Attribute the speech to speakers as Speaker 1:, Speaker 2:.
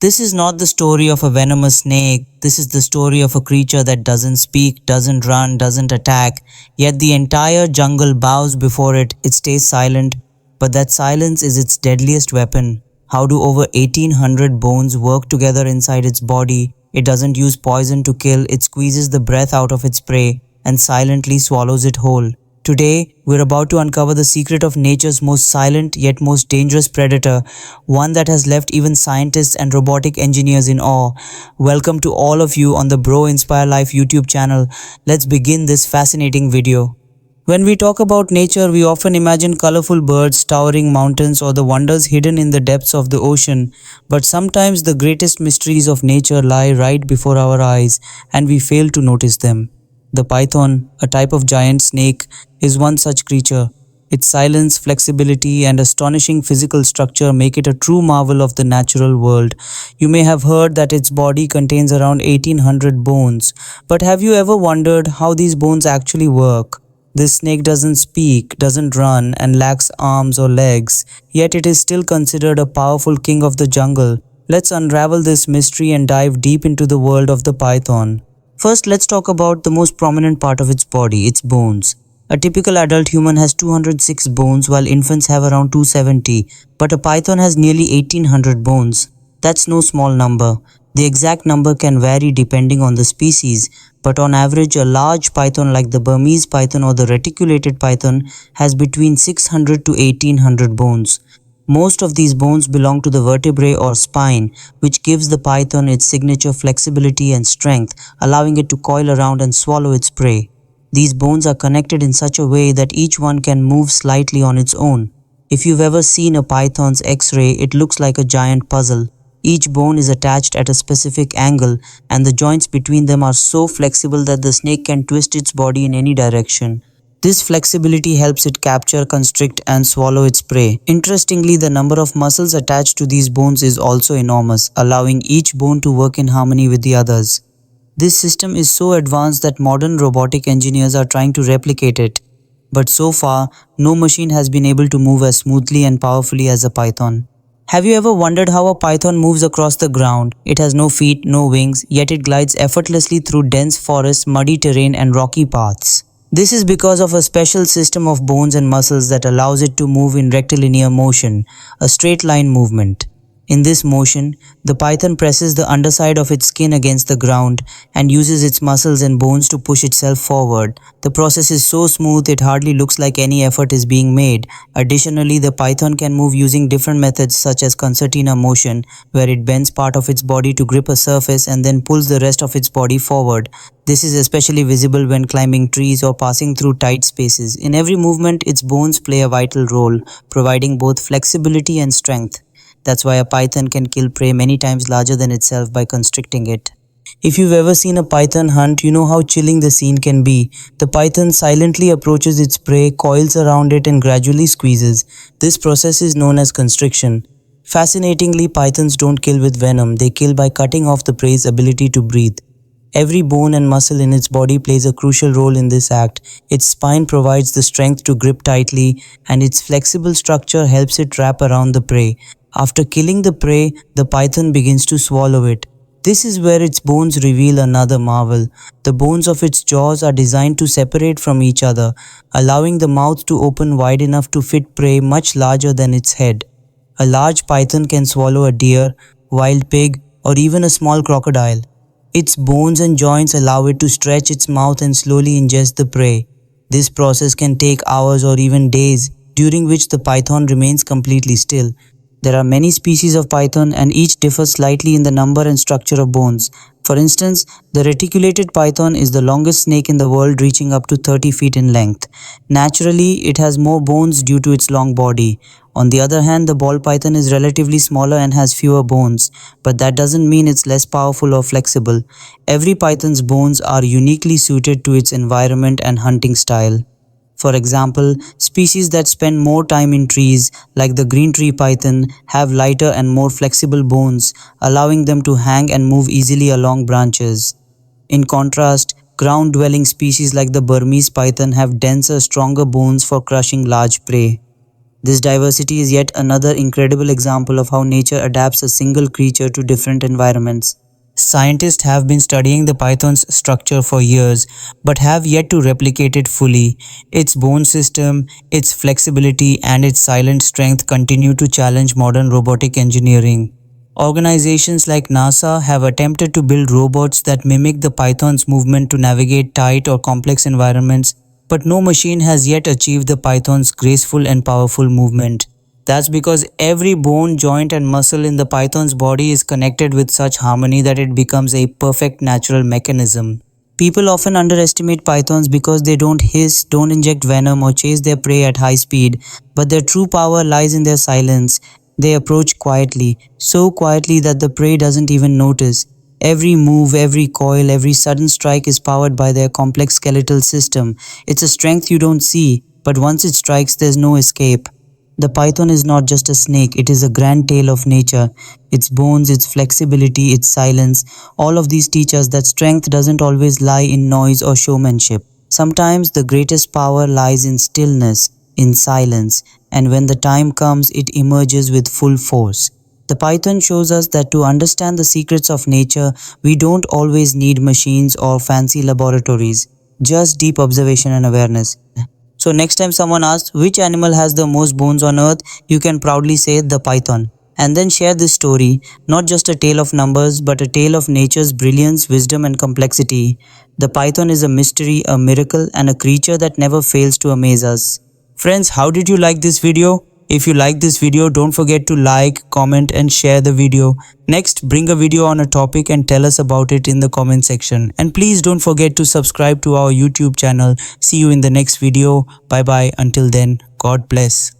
Speaker 1: This is not the story of a venomous snake. This is the story of a creature that doesn't speak, doesn't run, doesn't attack, yet the entire jungle bows before it. It stays silent, but that silence is its deadliest weapon. How do over 1800 bones work together inside its body? It doesn't use poison to kill, it squeezes the breath out of its prey and silently swallows it whole. Today, we're about to uncover the secret of nature's most silent yet most dangerous predator, one that has left even scientists and robotic engineers in awe. Welcome to all of you on the Bro Inspire Life YouTube channel. Let's begin this fascinating video. When we talk about nature, we often imagine colorful birds, towering mountains, or the wonders hidden in the depths of the ocean. But sometimes the greatest mysteries of nature lie right before our eyes, and we fail to notice them. The python, a type of giant snake, is one such creature. Its silence, flexibility, and astonishing physical structure make it a true marvel of the natural world. You may have heard that its body contains around 1800 bones, but have you ever wondered how these bones actually work? This snake doesn't speak, doesn't run, and lacks arms or legs, yet it is still considered a powerful king of the jungle. Let's unravel this mystery and dive deep into the world of the python. First, let's talk about the most prominent part of its body, its bones. A typical adult human has 206 bones while infants have around 270, but a python has nearly 1800 bones. That's no small number. The exact number can vary depending on the species, but on average a large python like the Burmese python or the reticulated python has between 600 to 1800 bones. Most of these bones belong to the vertebrae or spine, which gives the python its signature flexibility and strength, allowing it to coil around and swallow its prey. These bones are connected in such a way that each one can move slightly on its own. If you've ever seen a python's X-ray, it looks like a giant puzzle. Each bone is attached at a specific angle, and the joints between them are so flexible that the snake can twist its body in any direction. This flexibility helps it capture, constrict, and swallow its prey. Interestingly, the number of muscles attached to these bones is also enormous, allowing each bone to work in harmony with the others. This system is so advanced that modern robotic engineers are trying to replicate it. But so far, no machine has been able to move as smoothly and powerfully as a python. Have you ever wondered how a python moves across the ground? It has no feet, no wings, yet it glides effortlessly through dense forests, muddy terrain, and rocky paths. This is because of a special system of bones and muscles that allows it to move in rectilinear motion, a straight line movement. In this motion, the python presses the underside of its skin against the ground and uses its muscles and bones to push itself forward. The process is so smooth it hardly looks like any effort is being made. Additionally, the python can move using different methods such as concertina motion, where it bends part of its body to grip a surface and then pulls the rest of its body forward. This is especially visible when climbing trees or passing through tight spaces. In every movement, its bones play a vital role, providing both flexibility and strength. That's why a python can kill prey many times larger than itself by constricting it. If you've ever seen a python hunt, you know how chilling the scene can be. The python silently approaches its prey, coils around it, and gradually squeezes. This process is known as constriction. Fascinatingly, pythons don't kill with venom, they kill by cutting off the prey's ability to breathe. Every bone and muscle in its body plays a crucial role in this act. Its spine provides the strength to grip tightly, and its flexible structure helps it wrap around the prey. After killing the prey, the python begins to swallow it. This is where its bones reveal another marvel. The bones of its jaws are designed to separate from each other, allowing the mouth to open wide enough to fit prey much larger than its head. A large python can swallow a deer, wild pig, or even a small crocodile. Its bones and joints allow it to stretch its mouth and slowly ingest the prey. This process can take hours or even days, during which the python remains completely still. There are many species of python and each differs slightly in the number and structure of bones. For instance, the reticulated python is the longest snake in the world, reaching up to 30 feet in length. Naturally, it has more bones due to its long body. On the other hand, the ball python is relatively smaller and has fewer bones, but that doesn't mean it's less powerful or flexible. Every python's bones are uniquely suited to its environment and hunting style. For example, species that spend more time in trees, like the green tree python, have lighter and more flexible bones, allowing them to hang and move easily along branches. In contrast, ground-dwelling species like the Burmese python have denser, stronger bones for crushing large prey. This diversity is yet another incredible example of how nature adapts a single creature to different environments. Scientists have been studying the python's structure for years, but have yet to replicate it fully. Its bone system, its flexibility, and its silent strength continue to challenge modern robotic engineering. Organizations like NASA have attempted to build robots that mimic the python's movement to navigate tight or complex environments, but no machine has yet achieved the python's graceful and powerful movement. That's because every bone, joint, and muscle in the python's body is connected with such harmony that it becomes a perfect natural mechanism. People often underestimate pythons because they don't hiss, don't inject venom, or chase their prey at high speed, but their true power lies in their silence. They approach quietly, so quietly that the prey doesn't even notice. Every move, every coil, every sudden strike is powered by their complex skeletal system. It's a strength you don't see, but once it strikes, there's no escape. The python is not just a snake, it is a grand tale of nature. Its bones, its flexibility, its silence, all of these teach us that strength doesn't always lie in noise or showmanship. Sometimes the greatest power lies in stillness, in silence, and when the time comes, it emerges with full force. The python shows us that to understand the secrets of nature, we don't always need machines or fancy laboratories, just deep observation and awareness. So next time someone asks which animal has the most bones on earth, you can proudly say the python. And then share this story, not just a tale of numbers, but a tale of nature's brilliance, wisdom, and complexity. The python is a mystery, a miracle, and a creature that never fails to amaze us. Friends, how did you like this video? If you like this video, don't forget to like, comment, and share the video. Next, bring a video on a topic and tell us about it in the comment section. And please don't forget to subscribe to our YouTube channel. See you in the next video. Bye bye. Until then, God bless.